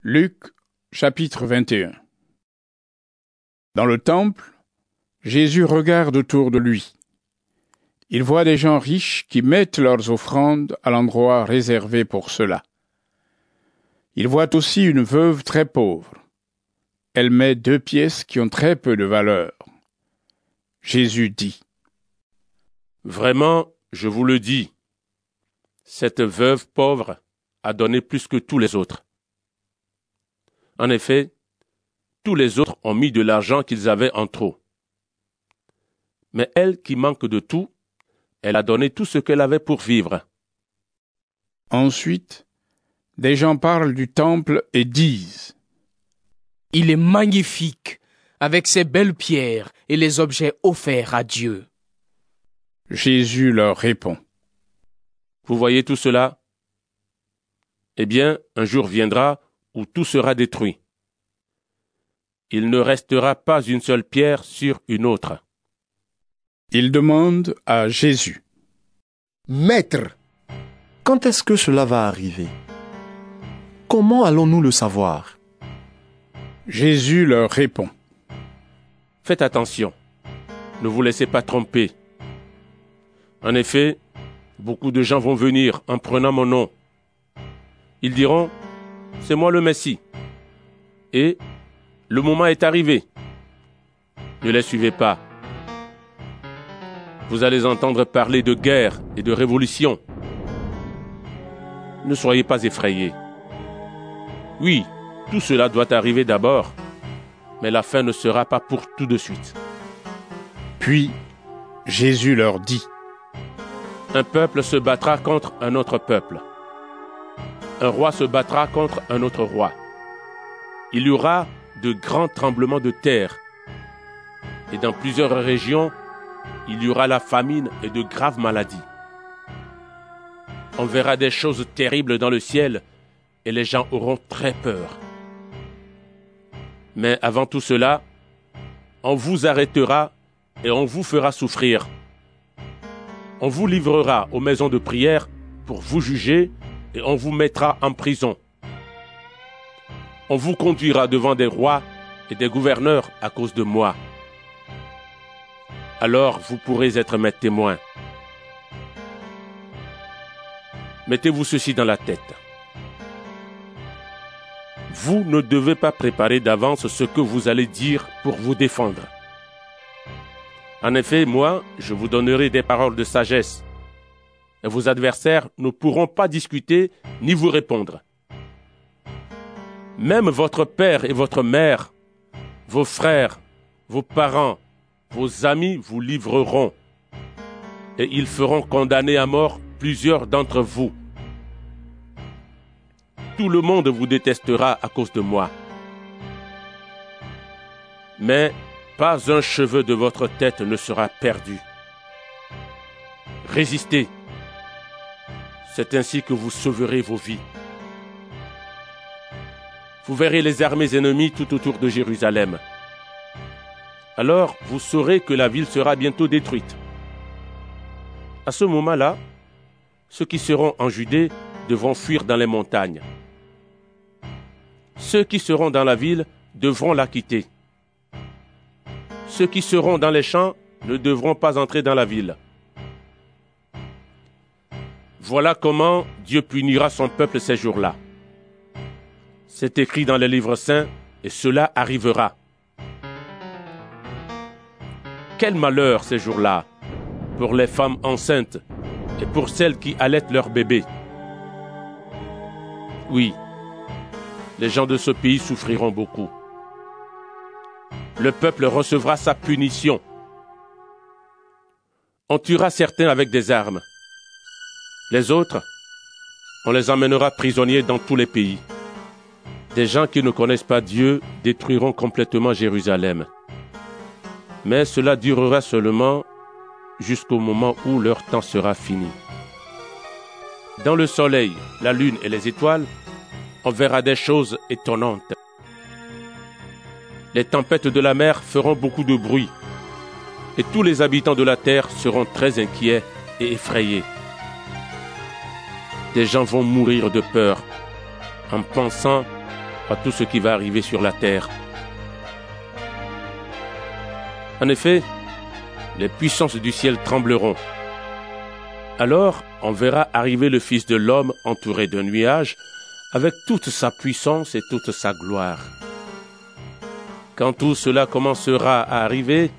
Luc, chapitre 21. Dans le temple, Jésus regarde autour de lui. Il voit des gens riches qui mettent leurs offrandes à l'endroit réservé pour cela. Il voit aussi une veuve très pauvre. Elle met 2 pièces qui ont très peu de valeur. Jésus dit : Vraiment, je vous le dis, cette veuve pauvre a donné plus que tous les autres. En effet, tous les autres ont mis de l'argent qu'ils avaient en trop. Mais elle, qui manque de tout, elle a donné tout ce qu'elle avait pour vivre. Ensuite, des gens parlent du temple et disent : Il est magnifique, avec ses belles pierres et les objets offerts à Dieu. Jésus leur répond : Vous voyez tout cela ? Eh bien, un jour viendra où tout sera détruit. Il ne restera pas une seule pierre sur une autre. Il demande à Jésus : Maître, quand est-ce que cela va arriver ? Comment allons-nous le savoir ? Jésus leur répond : Faites attention, ne vous laissez pas tromper. En effet, beaucoup de gens vont venir en prenant mon nom. Ils diront : c'est moi le Messie. Et le moment est arrivé. Ne les suivez pas. Vous allez entendre parler de guerre et de révolution. Ne soyez pas effrayés. Oui, tout cela doit arriver d'abord, mais la fin ne sera pas pour tout de suite. Puis Jésus leur dit : Un peuple se battra contre un autre peuple. Un roi se battra contre un autre roi. Il y aura de grands tremblements de terre. Et dans plusieurs régions, il y aura la famine et de graves maladies. On verra des choses terribles dans le ciel et les gens auront très peur. Mais avant tout cela, on vous arrêtera et on vous fera souffrir. On vous livrera aux maisons de prière pour vous juger et on vous mettra en prison. On vous conduira devant des rois et des gouverneurs à cause de moi. Alors vous pourrez être mes témoins. Mettez-vous ceci dans la tête. Vous ne devez pas préparer d'avance ce que vous allez dire pour vous défendre. En effet, moi, je vous donnerai des paroles de sagesse. Et vos adversaires ne pourront pas discuter ni vous répondre. Même votre père et votre mère, vos frères, vos parents, vos amis vous livreront. Et ils feront condamner à mort plusieurs d'entre vous. Tout le monde vous détestera à cause de moi. Mais pas un cheveu de votre tête ne sera perdu. Résistez. C'est ainsi que vous sauverez vos vies. Vous verrez les armées ennemies tout autour de Jérusalem. Alors vous saurez que la ville sera bientôt détruite. À ce moment-là, ceux qui seront en Judée devront fuir dans les montagnes. Ceux qui seront dans la ville devront la quitter. Ceux qui seront dans les champs ne devront pas entrer dans la ville. Voilà comment Dieu punira son peuple ces jours-là. C'est écrit dans les livres saints, et cela arrivera. Quel malheur ces jours-là pour les femmes enceintes et pour celles qui allaitent leurs bébés. Oui, les gens de ce pays souffriront beaucoup. Le peuple recevra sa punition. On tuera certains avec des armes. Les autres, on les emmènera prisonniers dans tous les pays. Des gens qui ne connaissent pas Dieu détruiront complètement Jérusalem. Mais cela durera seulement jusqu'au moment où leur temps sera fini. Dans le soleil, la lune et les étoiles, on verra des choses étonnantes. Les tempêtes de la mer feront beaucoup de bruit, et tous les habitants de la terre seront très inquiets et effrayés. Des gens vont mourir de peur en pensant à tout ce qui va arriver sur la terre. En effet, les puissances du ciel trembleront. Alors, on verra arriver le Fils de l'homme entouré d'un nuage, avec toute sa puissance et toute sa gloire. Quand tout cela commencera à arriver,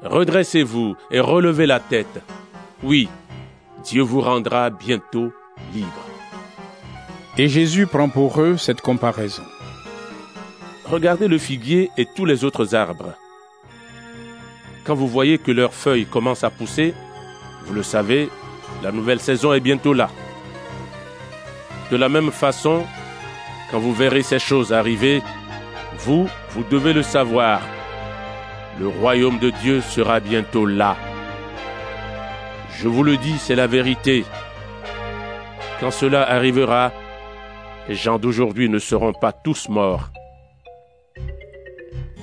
redressez-vous et relevez la tête. Oui, Dieu vous rendra bientôt libre. Et Jésus prend pour eux cette comparaison. Regardez le figuier et tous les autres arbres. Quand vous voyez que leurs feuilles commencent à pousser, vous le savez, la nouvelle saison est bientôt là. De la même façon, quand vous verrez ces choses arriver, vous devez le savoir. Le royaume de Dieu sera bientôt là. Je vous le dis, c'est la vérité. Quand cela arrivera, les gens d'aujourd'hui ne seront pas tous morts.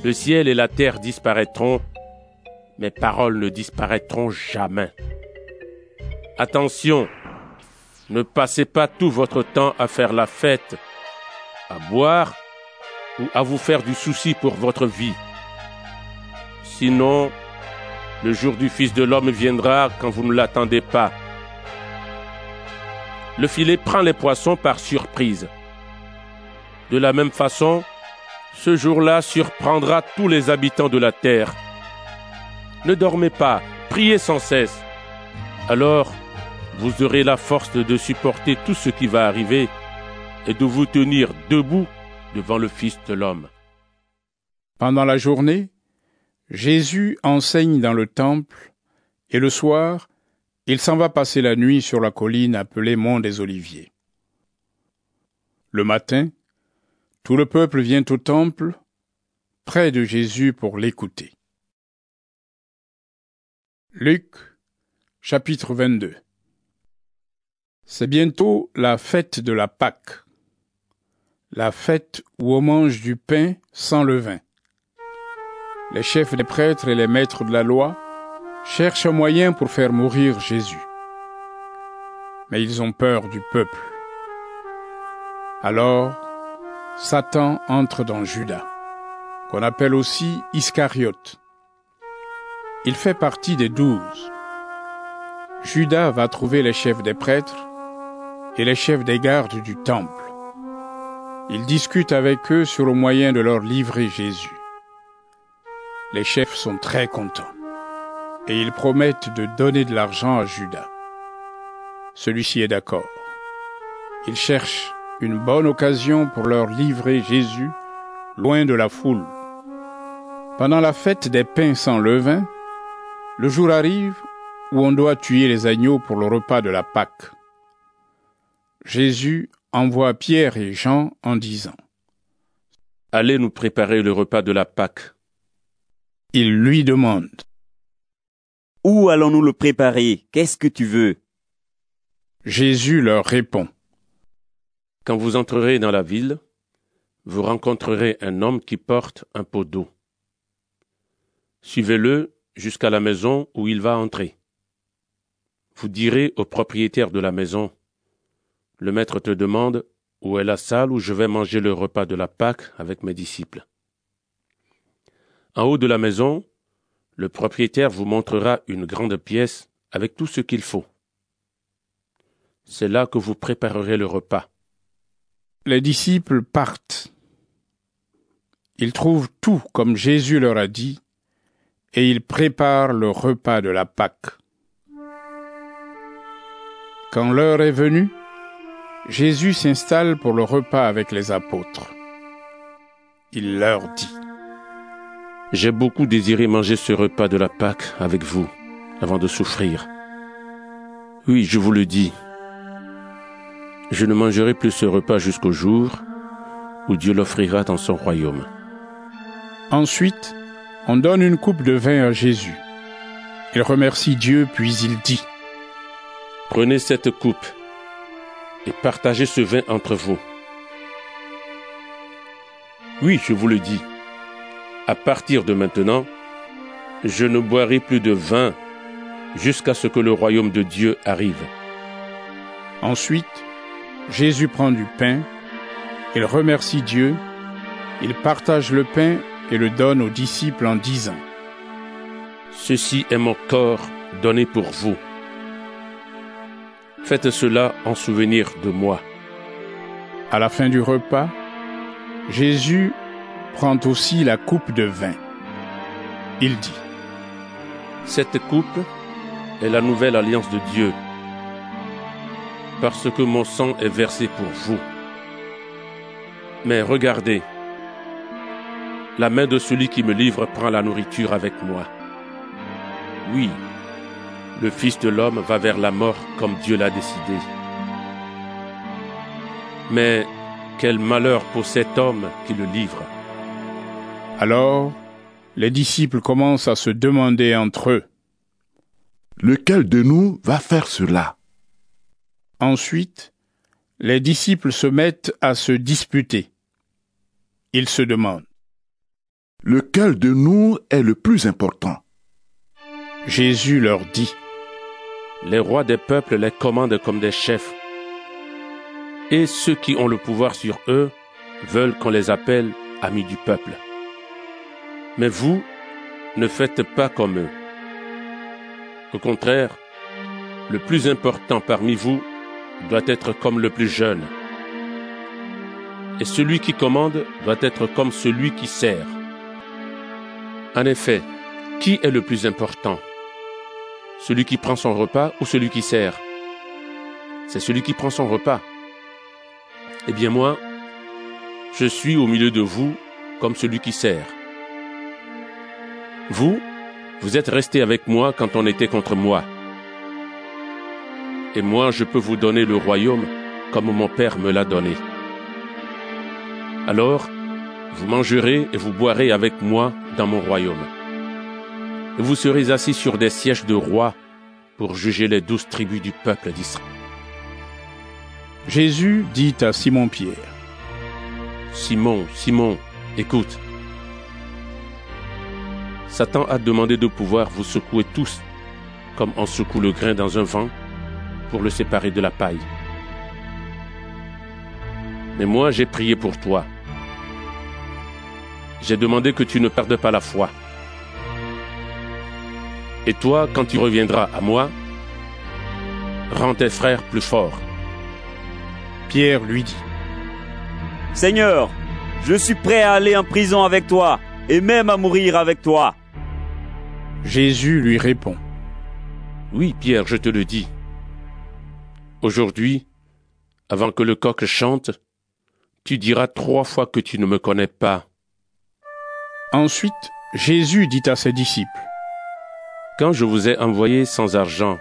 Le ciel et la terre disparaîtront, mes paroles ne disparaîtront jamais. Attention, ne passez pas tout votre temps à faire la fête, à boire ou à vous faire du souci pour votre vie. Sinon, le jour du Fils de l'homme viendra quand vous ne l'attendez pas. Le filet prend les poissons par surprise. De la même façon, ce jour-là surprendra tous les habitants de la terre. Ne dormez pas, priez sans cesse. Alors, vous aurez la force de supporter tout ce qui va arriver et de vous tenir debout devant le Fils de l'homme. Pendant la journée, Jésus enseigne dans le temple, et le soir, il s'en va passer la nuit sur la colline appelée Mont des Oliviers. Le matin, tout le peuple vient au temple, près de Jésus pour l'écouter. Luc, chapitre 22. C'est bientôt la fête de la Pâque, la fête où on mange du pain sans levain. Les chefs des prêtres et les maîtres de la loi cherchent un moyen pour faire mourir Jésus. Mais ils ont peur du peuple. Alors, Satan entre dans Judas, qu'on appelle aussi Iscariote. Il fait partie des 12. Judas va trouver les chefs des prêtres et les chefs des gardes du temple. Il discute avec eux sur le moyen de leur livrer Jésus. Les chefs sont très contents et ils promettent de donner de l'argent à Judas. Celui-ci est d'accord. Il cherche une bonne occasion pour leur livrer Jésus loin de la foule. Pendant la fête des pains sans levain, le jour arrive où on doit tuer les agneaux pour le repas de la Pâque. Jésus envoie Pierre et Jean en disant : « Allez nous préparer le repas de la Pâque. » Ils lui demandent : « Où allons-nous le préparer ? Qu'est-ce que tu veux ? » Jésus leur répond : « Quand vous entrerez dans la ville, vous rencontrerez un homme qui porte un pot d'eau. Suivez-le jusqu'à la maison où il va entrer. Vous direz au propriétaire de la maison : « Le maître te demande où est la salle où je vais manger le repas de la Pâque avec mes disciples. » En haut de la maison, le propriétaire vous montrera une grande pièce avec tout ce qu'il faut. C'est là que vous préparerez le repas. Les disciples partent. Ils trouvent tout comme Jésus leur a dit, et ils préparent le repas de la Pâque. Quand l'heure est venue, Jésus s'installe pour le repas avec les apôtres. Il leur dit : « J'ai beaucoup désiré manger ce repas de la Pâque avec vous, avant de souffrir. Oui, je vous le dis, je ne mangerai plus ce repas jusqu'au jour où Dieu l'offrira dans son royaume. » Ensuite, on donne une coupe de vin à Jésus. Il remercie Dieu, puis il dit : « Prenez cette coupe et partagez ce vin entre vous. Oui, je vous le dis, à partir de maintenant, je ne boirai plus de vin jusqu'à ce que le royaume de Dieu arrive. » Ensuite, Jésus prend du pain, il remercie Dieu, Il partage le pain et le donne aux disciples en disant : Ceci est mon corps donné pour vous. Faites cela en souvenir de moi. À la fin du repas, Jésus prend aussi la coupe de vin. Il dit : Cette coupe est la nouvelle alliance de Dieu, parce que mon sang est versé pour vous. Mais regardez, la main de celui qui me livre prend la nourriture avec moi. Oui, le Fils de l'homme va vers la mort comme Dieu l'a décidé. Mais quel malheur pour cet homme qui le livre. Alors, les disciples commencent à se demander entre eux : Lequel de nous va faire cela ? Ensuite, les disciples se mettent à se disputer. Ils se demandent : Lequel de nous est le plus important ? Jésus leur dit : Les rois des peuples les commandent comme des chefs, et ceux qui ont le pouvoir sur eux veulent qu'on les appelle amis du peuple. Mais vous, ne faites pas comme eux. Au contraire, le plus important parmi vous doit être comme le plus jeune. Et celui qui commande doit être comme celui qui sert. En effet, qui est le plus important ? Celui qui prend son repas ou celui qui sert ? C'est celui qui prend son repas. Eh bien moi, je suis au milieu de vous comme celui qui sert. Vous êtes restés avec moi quand on était contre moi. Et moi, je peux vous donner le royaume comme mon Père me l'a donné. Alors, vous mangerez et vous boirez avec moi dans mon royaume. Et vous serez assis sur des sièges de rois pour juger les 12 tribus du peuple d'Israël. Jésus dit à Simon-Pierre : Simon, Simon, écoute. Satan a demandé de pouvoir vous secouer tous, comme on secoue le grain dans un vent, pour le séparer de la paille. Mais moi, j'ai prié pour toi. J'ai demandé que tu ne perdes pas la foi. Et toi, quand tu reviendras à moi, rends tes frères plus forts. Pierre lui dit : Seigneur, je suis prêt à aller en prison avec toi, et même à mourir avec toi. Jésus lui répond : Oui, Pierre, je te le dis. Aujourd'hui, avant que le coq chante, tu diras 3 fois que tu ne me connais pas. Ensuite, Jésus dit à ses disciples : Quand je vous ai envoyés sans argent,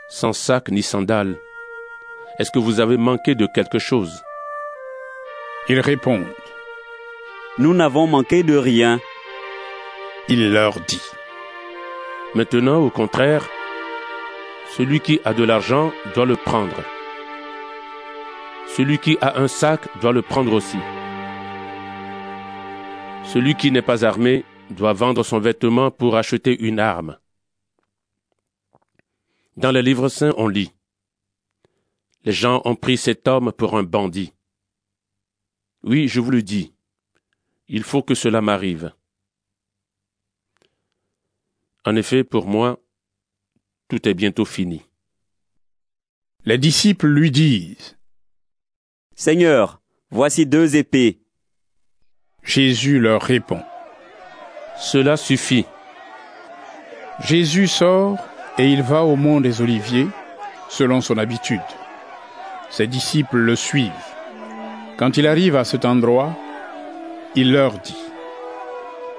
sans sac ni sandales, est-ce que vous avez manqué de quelque chose ? Ils répondent : Nous n'avons manqué de rien. Il leur dit : Maintenant, au contraire, celui qui a de l'argent doit le prendre. Celui qui a un sac doit le prendre aussi. Celui qui n'est pas armé doit vendre son vêtement pour acheter une arme. Dans les livres saints, on lit : Les gens ont pris cet homme pour un bandit. Oui, je vous le dis, il faut que cela m'arrive. En effet, pour moi, tout est bientôt fini. Les disciples lui disent : Seigneur, voici 2 épées. Jésus leur répond : Cela suffit. Jésus sort et il va au mont des Oliviers, selon son habitude. Ses disciples le suivent. Quand il arrive à cet endroit, il leur dit :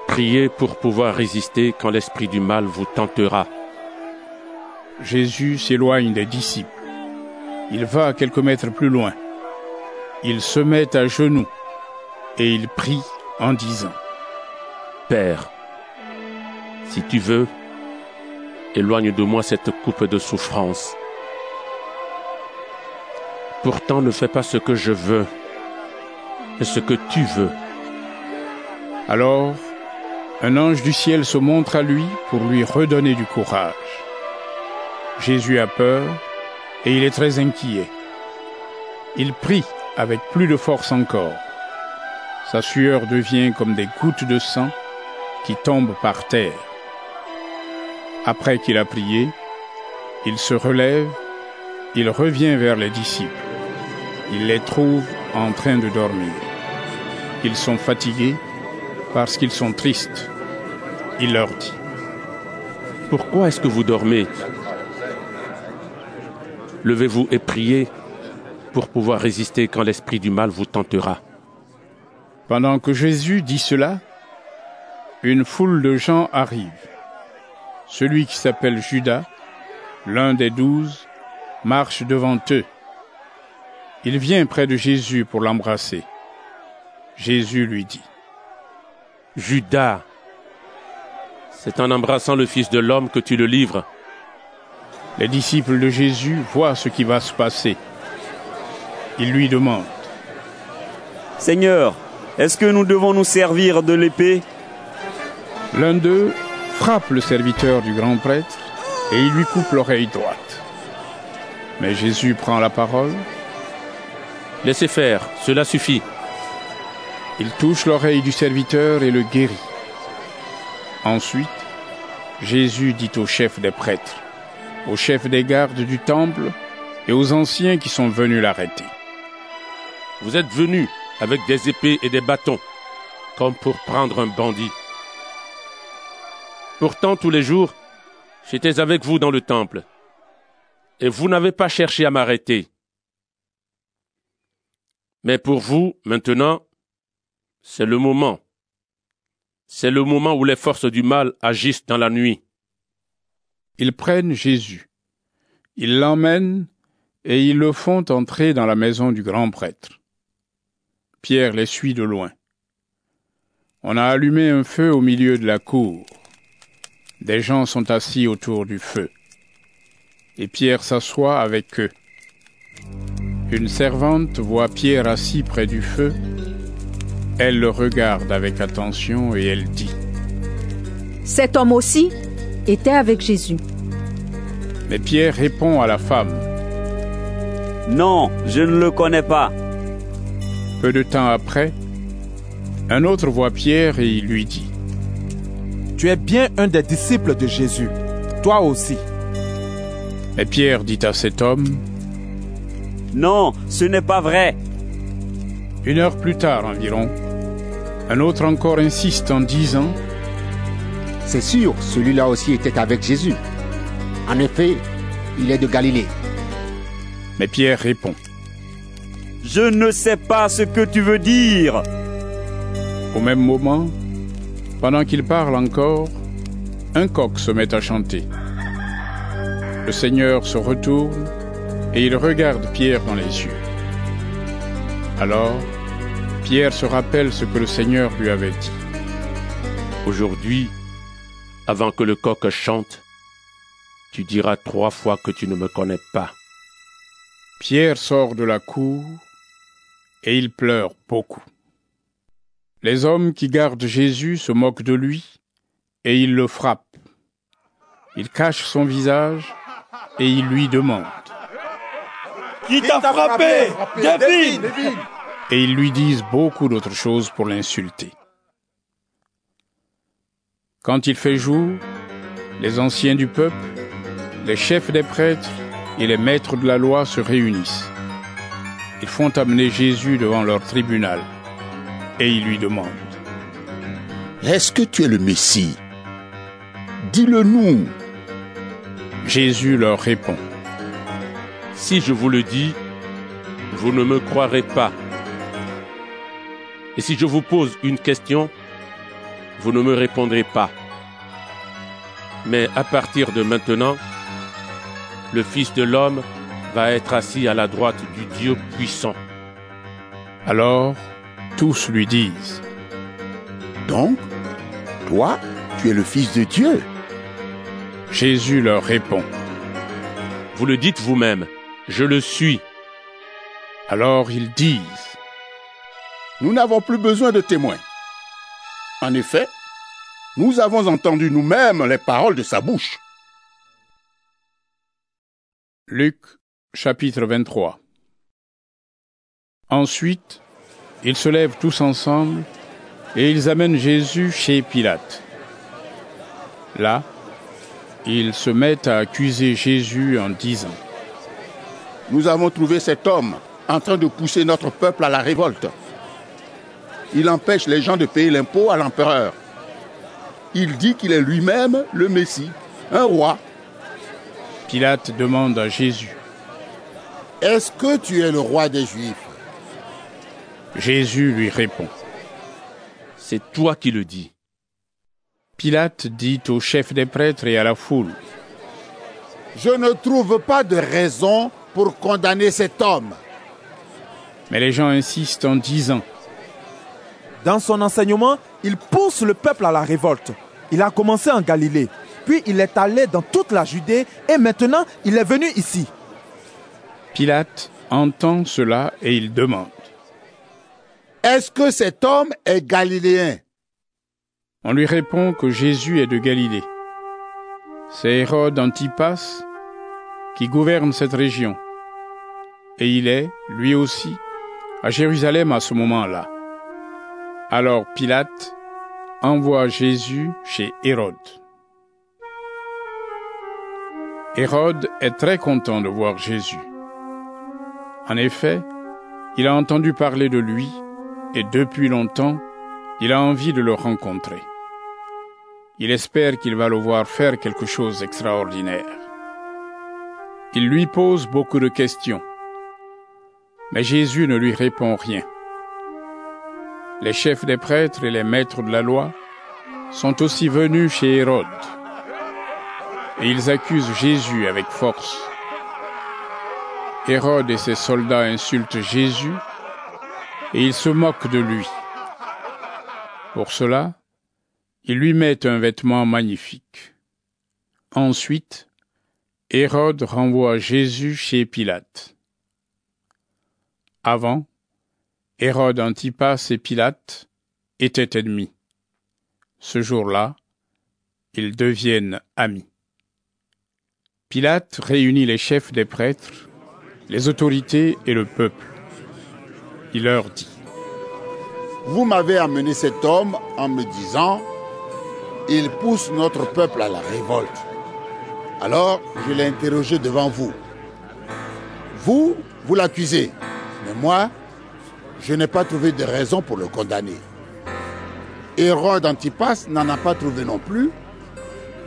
Priez pour pouvoir résister quand l'esprit du mal vous tentera. Jésus s'éloigne des disciples. Il va quelques mètres plus loin. Il se met à genoux et il prie en disant : Père, si tu veux, éloigne de moi cette coupe de souffrance. Pourtant, ne fais pas ce que je veux, mais ce que tu veux. Alors, un ange du ciel se montre à lui pour lui redonner du courage. Jésus a peur et il est très inquiet. Il prie avec plus de force encore. Sa sueur devient comme des gouttes de sang qui tombent par terre. Après qu'il a prié, il se relève, il revient vers les disciples. Il les trouve en train de dormir. Ils sont fatigués parce qu'ils sont tristes. Il leur dit: Pourquoi est-ce que vous dormez? Levez-vous et priez pour pouvoir résister quand l'esprit du mal vous tentera. Pendant que Jésus dit cela, une foule de gens arrive. Celui qui s'appelle Judas, l'un des 12, marche devant eux. Il vient près de Jésus pour l'embrasser. Jésus lui dit: Judas, c'est en embrassant le Fils de l'homme que tu le livres. Les disciples de Jésus voient ce qui va se passer. Ils lui demandent: Seigneur, est-ce que nous devons nous servir de l'épée? L'un d'eux frappe le serviteur du grand prêtre et il lui coupe l'oreille droite. Mais Jésus prend la parole. Laissez faire, cela suffit. Il touche l'oreille du serviteur et le guérit. Ensuite, Jésus dit au chef des prêtres, au chef des gardes du temple et aux anciens qui sont venus l'arrêter: Vous êtes venus avec des épées et des bâtons, comme pour prendre un bandit. Pourtant, tous les jours, j'étais avec vous dans le temple, et vous n'avez pas cherché à m'arrêter. Mais pour vous, maintenant, c'est le moment. C'est le moment où les forces du mal agissent dans la nuit. Ils prennent Jésus. Ils l'emmènent et ils le font entrer dans la maison du grand prêtre. Pierre les suit de loin. On a allumé un feu au milieu de la cour. Des gens sont assis autour du feu. Et Pierre s'assoit avec eux. Une servante voit Pierre assis près du feu. Elle le regarde avec attention et elle dit: Cet homme aussi était avec Jésus. Mais Pierre répond à la femme: Non, je ne le connais pas. Peu de temps après, un autre voit Pierre et il lui dit: Tu es bien un des disciples de Jésus, toi aussi. Mais Pierre dit à cet homme: Non, ce n'est pas vrai. 1 heure plus tard environ, un autre encore insiste en disant: C'est sûr, celui-là aussi était avec Jésus. En effet, il est de Galilée. Mais Pierre répond: Je ne sais pas ce que tu veux dire. Au même moment, pendant qu'il parle encore, un coq se met à chanter. Le Seigneur se retourne et il regarde Pierre dans les yeux. Alors, Pierre se rappelle ce que le Seigneur lui avait dit: Aujourd'hui, avant que le coq chante, tu diras 3 fois que tu ne me connais pas. Pierre sort de la cour et il pleure beaucoup. Les hommes qui gardent Jésus se moquent de lui et ils le frappent. Ils cachent son visage et ils lui demandent: Qui t'a frappé, David? Et ils lui disent beaucoup d'autres choses pour l'insulter. Quand il fait jour, les anciens du peuple, les chefs des prêtres et les maîtres de la loi se réunissent. Ils font amener Jésus devant leur tribunal et ils lui demandent: Est-ce que tu es le Messie? Dis-le-nous. Jésus leur répond: Si je vous le dis, vous ne me croirez pas. Et si je vous pose une question, vous ne me répondrez pas. Mais à partir de maintenant, le Fils de l'homme va être assis à la droite du Dieu puissant. Alors, tous lui disent: Donc, toi, tu es le Fils de Dieu. Jésus leur répond: Vous le dites vous-même, je le suis. Alors ils disent: Nous n'avons plus besoin de témoins. En effet, nous avons entendu nous-mêmes les paroles de sa bouche. Luc, chapitre 23. Ensuite, ils se lèvent tous ensemble et ils amènent Jésus chez Pilate. Là, ils se mettent à accuser Jésus en disant : Nous avons trouvé cet homme en train de pousser notre peuple à la révolte. Il empêche les gens de payer l'impôt à l'empereur. Il dit qu'il est lui-même le Messie, un roi. Pilate demande à Jésus : Est-ce que tu es le roi des Juifs ? Jésus lui répond : C'est toi qui le dis. Pilate dit au chef des prêtres et à la foule : Je ne trouve pas de raison pour condamner cet homme. Mais les gens insistent en disant : Dans son enseignement, il pousse le peuple à la révolte. Il a commencé en Galilée, puis il est allé dans toute la Judée et maintenant il est venu ici. Pilate entend cela et il demande : Est-ce que cet homme est galiléen ? On lui répond que Jésus est de Galilée. C'est Hérode Antipas qui gouverne cette région. Et il est, lui aussi, à Jérusalem à ce moment-là. Alors Pilate envoie Jésus chez Hérode. Hérode est très content de voir Jésus. En effet, il a entendu parler de lui et depuis longtemps, il a envie de le rencontrer. Il espère qu'il va le voir faire quelque chose d'extraordinaire. Il lui pose beaucoup de questions. Mais Jésus ne lui répond rien. Les chefs des prêtres et les maîtres de la loi sont aussi venus chez Hérode. Et ils accusent Jésus avec force. Hérode et ses soldats insultent Jésus et ils se moquent de lui. Pour cela, ils lui mettent un vêtement magnifique. Ensuite, Hérode renvoie Jésus chez Pilate. Avant, Hérode Antipas et Pilate étaient ennemis. Ce jour-là, ils deviennent amis. Pilate réunit les chefs des prêtres, les autorités et le peuple. Il leur dit : Vous m'avez amené cet homme en me disant, il pousse notre peuple à la révolte. Alors, je l'ai interrogé devant vous. Vous l'accusez, mais moi, je n'ai pas trouvé de raison pour le condamner. Hérode Antipas n'en a pas trouvé non plus,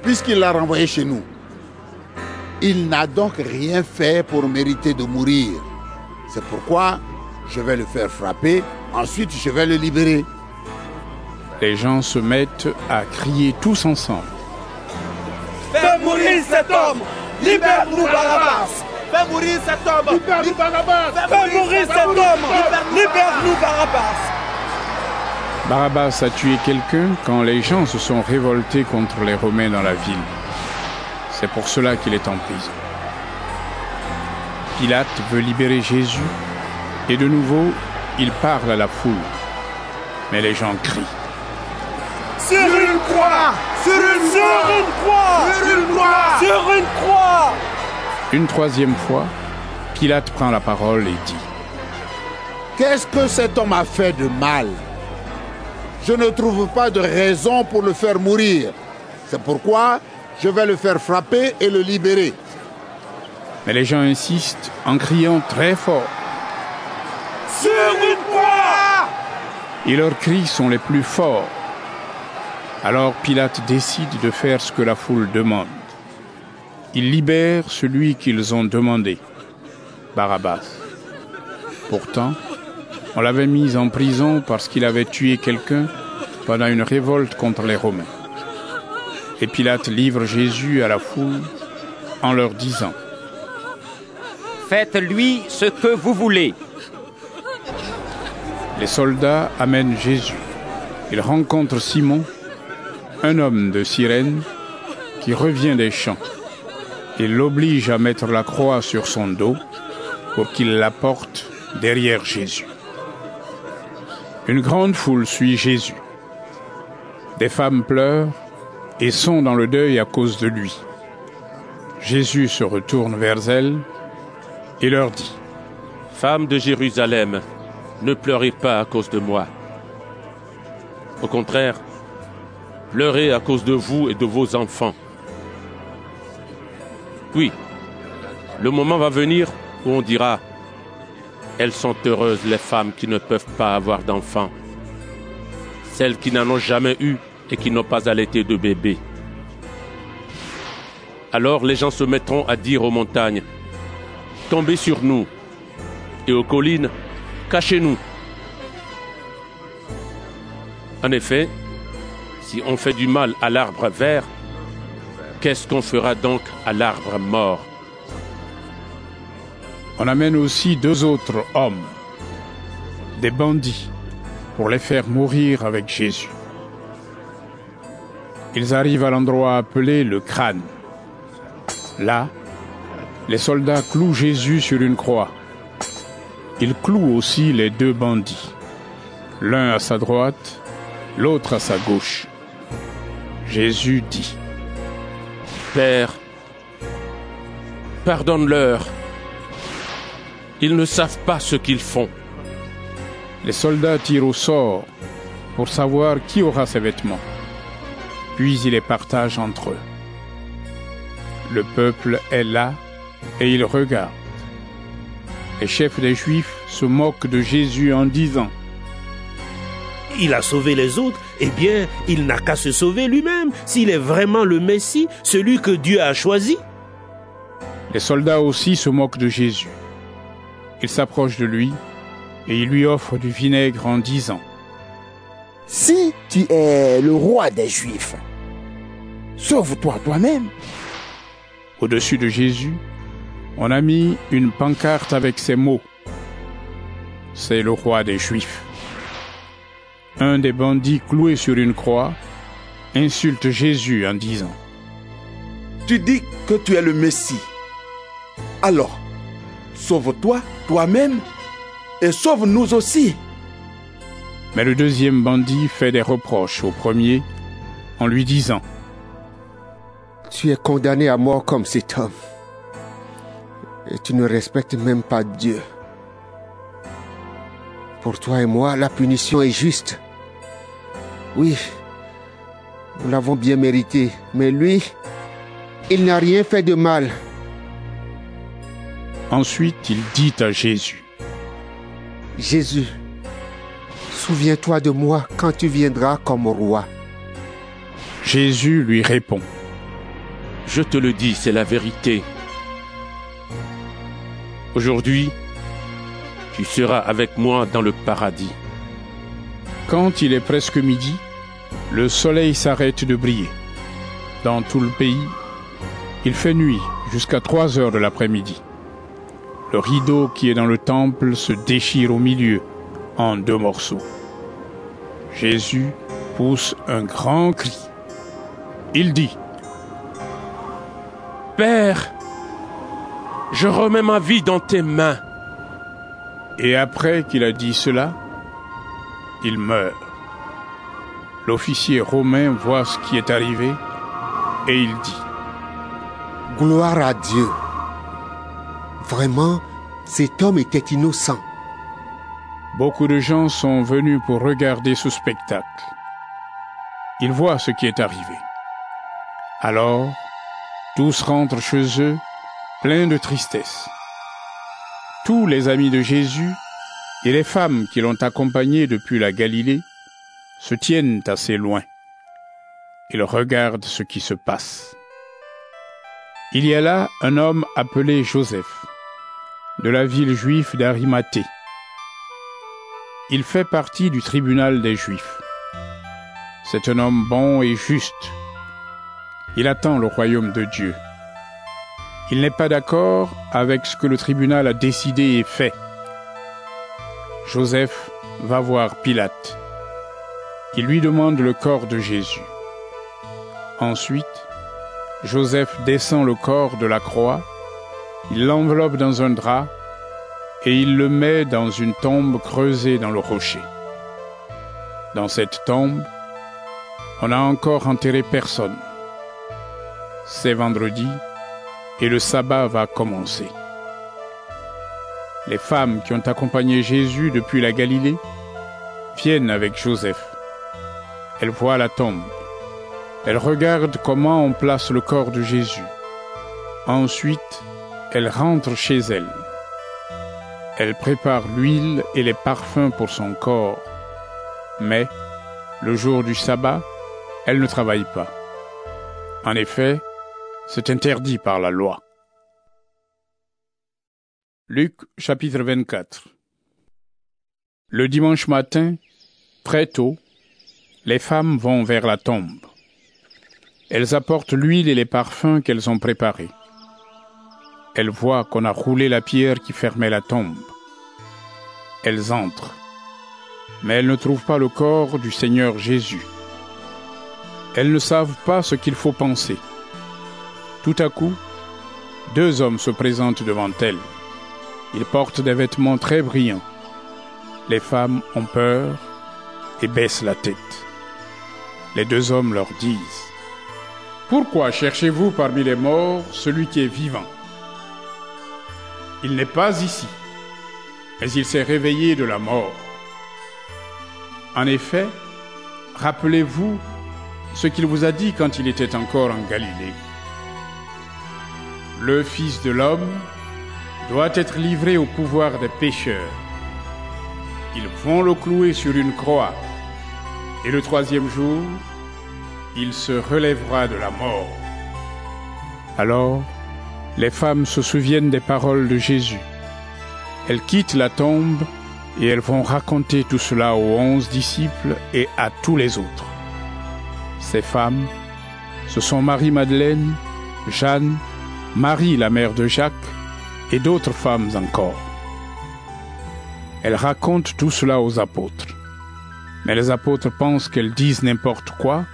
puisqu'il l'a renvoyé chez nous. Il n'a donc rien fait pour mériter de mourir. C'est pourquoi je vais le faire frapper, ensuite je vais le libérer. Les gens se mettent à crier tous ensemble : Fais mourir cet homme! Libère-nous Barabbas! Fais mourir cet homme! Libère-nous Barabbas! Fais mourir cet homme! Libère-nous Barabbas! Barabbas a tué quelqu'un quand les gens se sont révoltés contre les Romains dans la ville. C'est pour cela qu'il est en prison. Pilate veut libérer Jésus et de nouveau, il parle à la foule. Mais les gens crient : Sur une croix! Sur une croix! Sur une croix! Sur une croix! Une troisième fois, Pilate prend la parole et dit : Qu'est-ce que cet homme a fait de mal? Je ne trouve pas de raison pour le faire mourir. C'est pourquoi je vais le faire frapper et le libérer. Mais les gens insistent en criant très fort : Sur une croix! Et leurs cris sont les plus forts. Alors Pilate décide de faire ce que la foule demande. Il libère celui qu'ils ont demandé, Barabbas. Pourtant, on l'avait mis en prison parce qu'il avait tué quelqu'un pendant une révolte contre les Romains. Et Pilate livre Jésus à la foule en leur disant : Faites-lui ce que vous voulez. Les soldats amènent Jésus. Ils rencontrent Simon, un homme de Cyrène, qui revient des champs. Il l'oblige à mettre la croix sur son dos pour qu'il la porte derrière Jésus. Une grande foule suit Jésus. Des femmes pleurent et sont dans le deuil à cause de lui. Jésus se retourne vers elles et leur dit : Femmes de Jérusalem, ne pleurez pas à cause de moi. Au contraire, pleurez à cause de vous et de vos enfants. Oui, le moment va venir où on dira « Elles sont heureuses les femmes qui ne peuvent pas avoir d'enfants, celles qui n'en ont jamais eu et qui n'ont pas allaité de bébé. » Alors les gens se mettront à dire aux montagnes « Tombez sur nous » et aux collines « Cachez-nous ». En effet, si on fait du mal à l'arbre vert, qu'est-ce qu'on fera donc à l'arbre mort? On amène aussi 2 autres hommes, des bandits, pour les faire mourir avec Jésus. Ils arrivent à l'endroit appelé le crâne. Là, les soldats clouent Jésus sur une croix. Ils clouent aussi les 2 bandits, l'un à sa droite, l'autre à sa gauche. Jésus dit : Père, pardonne-leur. Ils ne savent pas ce qu'ils font. Les soldats tirent au sort pour savoir qui aura ces vêtements. Puis ils les partagent entre eux. Le peuple est là et il regarde. Les chefs des Juifs se moquent de Jésus en disant : Il a sauvé les autres, eh bien, il n'a qu'à se sauver lui-même, s'il est vraiment le Messie, celui que Dieu a choisi. Les soldats aussi se moquent de Jésus. Ils s'approchent de lui et ils lui offrent du vinaigre en disant : Si tu es le roi des Juifs, sauve-toi toi-même. Au-dessus de Jésus, on a mis une pancarte avec ces mots : C'est le roi des Juifs. Un des bandits cloués sur une croix insulte Jésus en disant : Tu dis que tu es le Messie. Alors, sauve-toi toi-même et sauve-nous aussi. Mais le deuxième bandit fait des reproches au premier en lui disant : Tu es condamné à mort comme cet homme. Et tu ne respectes même pas Dieu. Pour toi et moi, la punition est juste. Oui, nous l'avons bien mérité, mais lui, il n'a rien fait de mal. Ensuite, il dit à Jésus : Jésus, souviens-toi de moi quand tu viendras comme roi. Jésus lui répond : Je te le dis, c'est la vérité. Aujourd'hui, tu seras avec moi dans le paradis. Quand il est presque midi, le soleil s'arrête de briller. Dans tout le pays, il fait nuit jusqu'à 3 heures de l'après-midi. Le rideau qui est dans le temple se déchire au milieu en 2 morceaux. Jésus pousse un grand cri. Il dit : Père, je remets ma vie dans tes mains. Et après qu'il a dit cela, il meurt. L'officier romain voit ce qui est arrivé et il dit : Gloire à Dieu. Vraiment, cet homme était innocent. Beaucoup de gens sont venus pour regarder ce spectacle. Ils voient ce qui est arrivé. Alors, tous rentrent chez eux, pleins de tristesse. Tous les amis de Jésus et les femmes qui l'ont accompagné depuis la Galilée se tiennent assez loin. Ils regardent ce qui se passe. Il y a là un homme appelé Joseph, de la ville juive d'Arimathée. Il fait partie du tribunal des Juifs. C'est un homme bon et juste. Il attend le royaume de Dieu. Il n'est pas d'accord avec ce que le tribunal a décidé et fait. Joseph va voir Pilate. Il lui demande le corps de Jésus. Ensuite, Joseph descend le corps de la croix, il l'enveloppe dans un drap et il le met dans une tombe creusée dans le rocher. Dans cette tombe, on n'a encore enterré personne. C'est vendredi et le sabbat va commencer. les femmes qui ont accompagné Jésus depuis la Galilée, viennent avec Joseph. Elles voient la tombe. Elles regardent comment on place le corps de Jésus. Ensuite, elles rentrent chez elles. Elles préparent l'huile et les parfums pour son corps. Mais, le jour du sabbat, elles ne travaillent pas. En effet, c'est interdit par la loi. Luc chapitre 24. Le dimanche matin, très tôt, les femmes vont vers la tombe. Elles apportent l'huile et les parfums qu'elles ont préparés. Elles voient qu'on a roulé la pierre qui fermait la tombe. Elles entrent, mais elles ne trouvent pas le corps du Seigneur Jésus. Elles ne savent pas ce qu'il faut penser. Tout à coup, 2 hommes se présentent devant elles. Ils portent des vêtements très brillants. Les femmes ont peur et baissent la tête. Les 2 hommes leur disent: « Pourquoi cherchez-vous parmi les morts celui qui est vivant? Il n'est pas ici, mais il s'est réveillé de la mort. En effet, rappelez-vous ce qu'il vous a dit quand il était encore en Galilée. Le Fils de l'homme doit être livré au pouvoir des pécheurs. Ils vont le clouer sur une croix, et le 3e jour, il se relèvera de la mort. » Alors, les femmes se souviennent des paroles de Jésus. Elles quittent la tombe et elles vont raconter tout cela aux 11 disciples et à tous les autres. Ces femmes, ce sont Marie-Madeleine, Jeanne, Marie la mère de Jacques et d'autres femmes encore. Elles racontent tout cela aux apôtres. Mais les apôtres pensent qu'elles disent n'importe quoi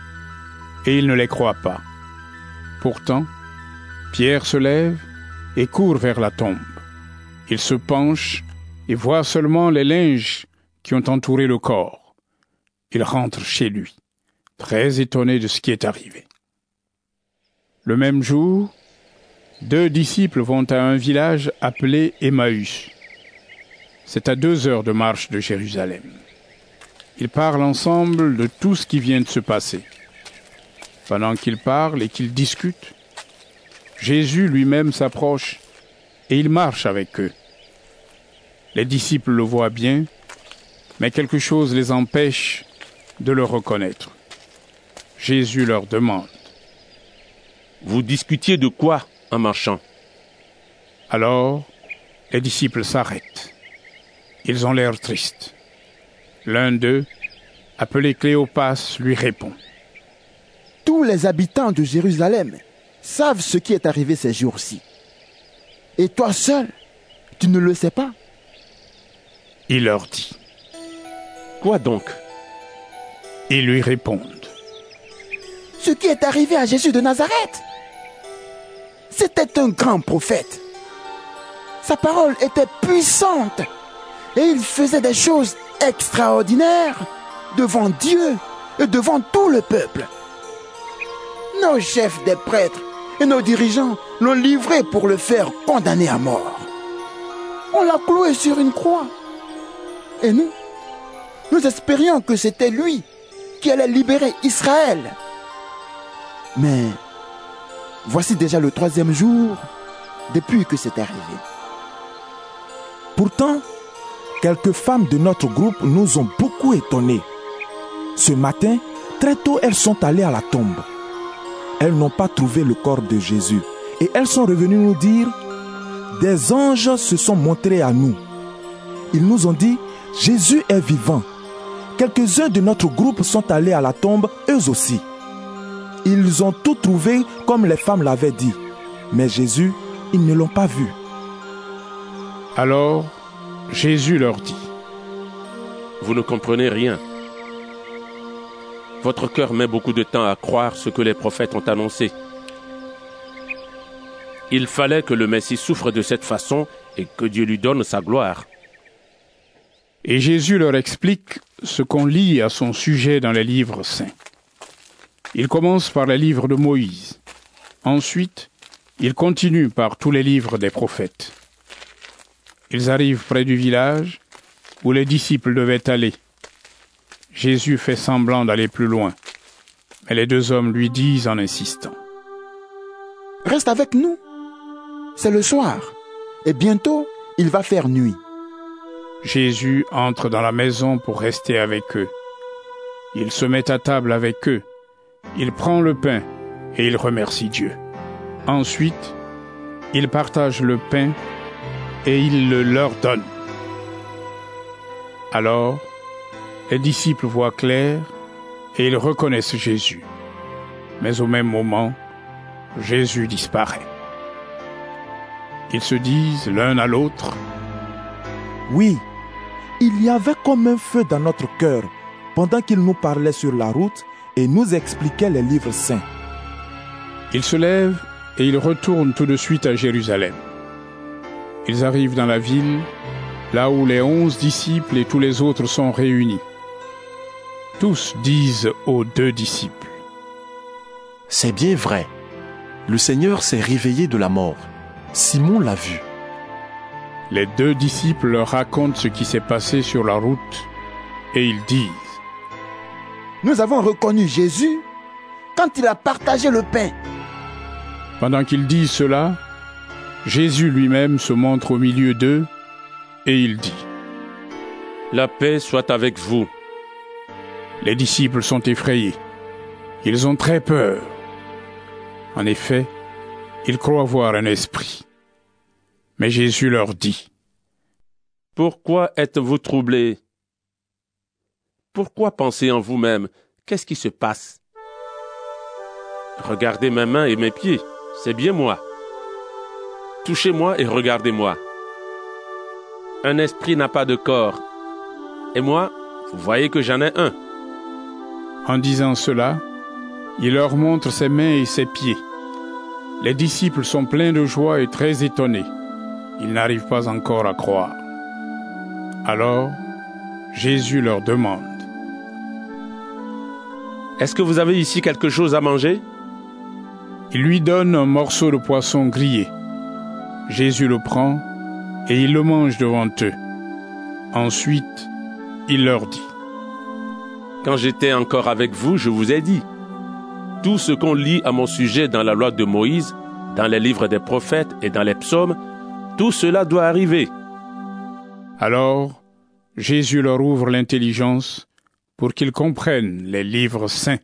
et ils ne les croient pas. Pourtant, Pierre se lève et court vers la tombe. Il se penche et voit seulement les linges qui ont entouré le corps. Il rentre chez lui, très étonné de ce qui est arrivé. Le même jour, 2 disciples vont à un village appelé Emmaüs. C'est à 2 heures de marche de Jérusalem. Ils parlent ensemble de tout ce qui vient de se passer. Pendant qu'ils parlent et qu'ils discutent, Jésus lui-même s'approche et il marche avec eux. Les disciples le voient bien, mais quelque chose les empêche de le reconnaître. Jésus leur demande: « Vous discutiez de quoi en marchant ?» Alors, les disciples s'arrêtent. Ils ont l'air tristes. L'un d'eux, appelé Cléopas, lui répond: « Tous les habitants de Jérusalem savent ce qui est arrivé ces jours-ci. Et toi seul, tu ne le sais pas ?» Il leur dit: « Quoi donc ?» Ils lui répondent: « Ce qui est arrivé à Jésus de Nazareth. C'était un grand prophète. Sa parole était puissante et il faisait des choses extraordinaires devant Dieu et devant tout le peuple. Nos chefs des prêtres et nos dirigeants l'ont livré pour le faire condamner à mort. On l'a cloué sur une croix. Et nous espérions que c'était lui qui allait libérer Israël. Mais voici déjà le 3e jour depuis que c'est arrivé. Pourtant, quelques femmes de notre groupe nous ont beaucoup étonnés. Ce matin, très tôt, elles sont allées à la tombe. Elles n'ont pas trouvé le corps de Jésus. Et elles sont revenues nous dire: des anges se sont montrés à nous. Ils nous ont dit: Jésus est vivant. Quelques-uns de notre groupe sont allés à la tombe, eux aussi. Ils ont tout trouvé comme les femmes l'avaient dit. Mais Jésus, ils ne l'ont pas vu. Alors, Jésus leur dit: Vous ne comprenez rien. Votre cœur met beaucoup de temps à croire ce que les prophètes ont annoncé. Il fallait que le Messie souffre de cette façon et que Dieu lui donne sa gloire. Et Jésus leur explique ce qu'on lit à son sujet dans les livres saints. Il commence par les livres de Moïse. Ensuite, il continue par tous les livres des prophètes. Ils arrivent près du village où les disciples devaient aller. Jésus fait semblant d'aller plus loin, mais les deux hommes lui disent en insistant: « Reste avec nous. C'est le soir, et bientôt il va faire nuit. » Jésus entre dans la maison pour rester avec eux. Il se met à table avec eux. Il prend le pain et il remercie Dieu. Ensuite, il partage le pain et il le leur donne. Alors, les disciples voient clair et ils reconnaissent Jésus. Mais au même moment, Jésus disparaît. Ils se disent l'un à l'autre: « Oui, il y avait comme un feu dans notre cœur pendant qu'il nous parlait sur la route et nous expliquait les livres saints. » Ils se lèvent et ils retournent tout de suite à Jérusalem. Ils arrivent dans la ville, là où les 11 disciples et tous les autres sont réunis. Tous disent aux 2 disciples: « C'est bien vrai, le Seigneur s'est réveillé de la mort. Simon l'a vu. » Les 2 disciples leur racontent ce qui s'est passé sur la route et ils disent: « Nous avons reconnu Jésus quand il a partagé le pain. » Pendant qu'ils disent cela, Jésus lui-même se montre au milieu d'eux et il dit: « La paix soit avec vous. » Les disciples sont effrayés. Ils ont très peur. En effet, ils croient voir un esprit. Mais Jésus leur dit: « Pourquoi êtes-vous troublés? Pourquoi pensez en vous-même? Qu'est-ce qui se passe? Regardez mes mains et mes pieds, c'est bien moi. Touchez-moi et regardez-moi. Un esprit n'a pas de corps. Et moi, vous voyez que j'en ai un. » En disant cela, il leur montre ses mains et ses pieds. Les disciples sont pleins de joie et très étonnés. Ils n'arrivent pas encore à croire. Alors, Jésus leur demande: « Est-ce que vous avez ici quelque chose à manger? » Il lui donne un morceau de poisson grillé. Jésus le prend et il le mange devant eux. Ensuite, il leur dit: « Quand j'étais encore avec vous, je vous ai dit, tout ce qu'on lit à mon sujet dans la loi de Moïse, dans les livres des prophètes et dans les psaumes, tout cela doit arriver. » Alors, Jésus leur ouvre l'intelligence pour qu'ils comprennent les livres saints.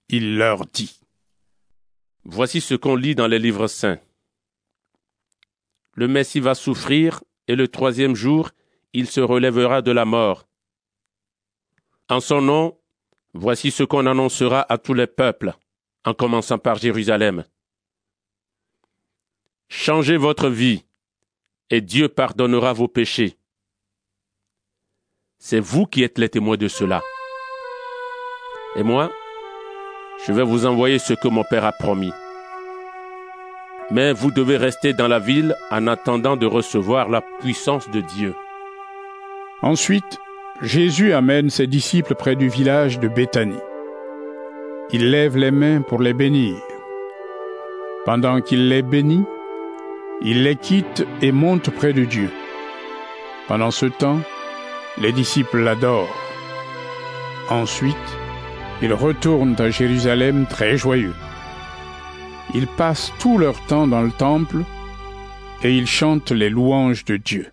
Il leur dit: « Voici ce qu'on lit dans les livres saints. Le Messie va souffrir et le 3e jour, il se relèvera de la mort. En son nom, voici ce qu'on annoncera à tous les peuples, en commençant par Jérusalem. Changez votre vie, et Dieu pardonnera vos péchés. C'est vous qui êtes les témoins de cela. Et moi, je vais vous envoyer ce que mon Père a promis. Mais vous devez rester dans la ville en attendant de recevoir la puissance de Dieu. » Ensuite, Jésus amène ses disciples près du village de Béthanie. Il lève les mains pour les bénir. Pendant qu'il les bénit, il les quitte et monte près de Dieu. Pendant ce temps, les disciples l'adorent. Ensuite, ils retournent à Jérusalem très joyeux. Ils passent tout leur temps dans le temple et ils chantent les louanges de Dieu.